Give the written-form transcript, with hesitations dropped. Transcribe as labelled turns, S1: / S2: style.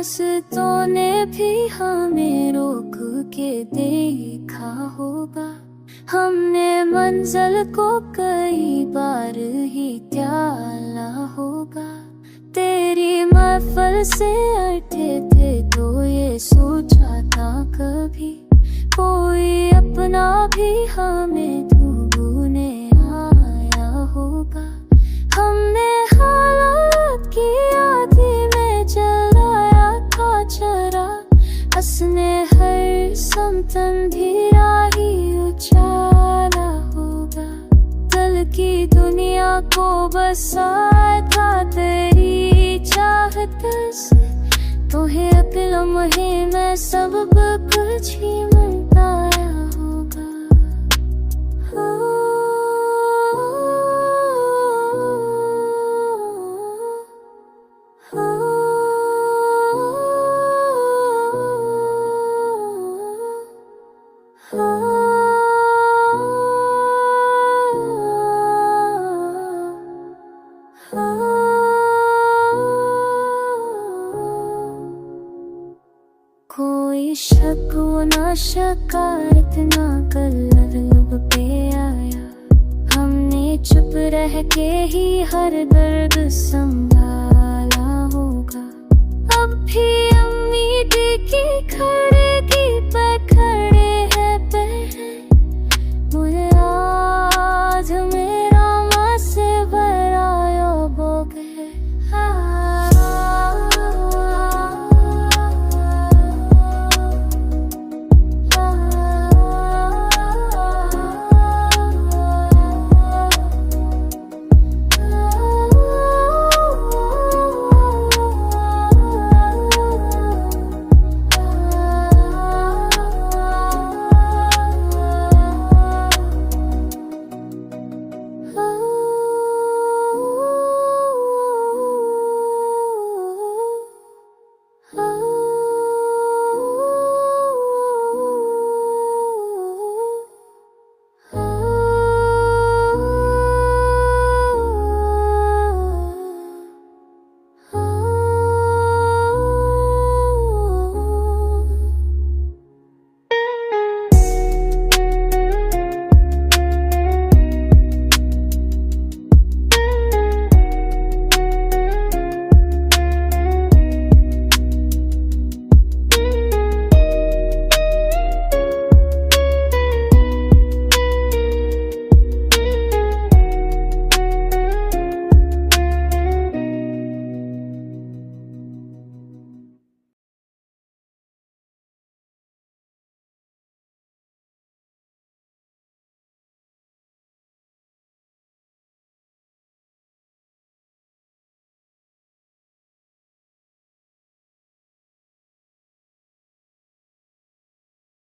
S1: रास्तों ने भी हमें रोक के देखा होगा। हमने मंजिल को कई बार ही त्याला होगा। तेरी महफिल से अटे थे तो ये सोचा था कभी कोई अपना भी हमें ढूंढने आया होगा। हमने हालात की आधी में जलाया था चरा, हंसने हर समतन धीरा ही उछाला होगा। दिल की दुनिया को बसाया था तेरी चाहत से, तुम्हें अकेला लम्हे में सब कुछ ही बताया होगा। कोई शक वो ना शिकायत ना कलर लब पे आया। हमने चुप रह के ही हर दर्द संभाला होगा। अब भी उम्मीद की खड़े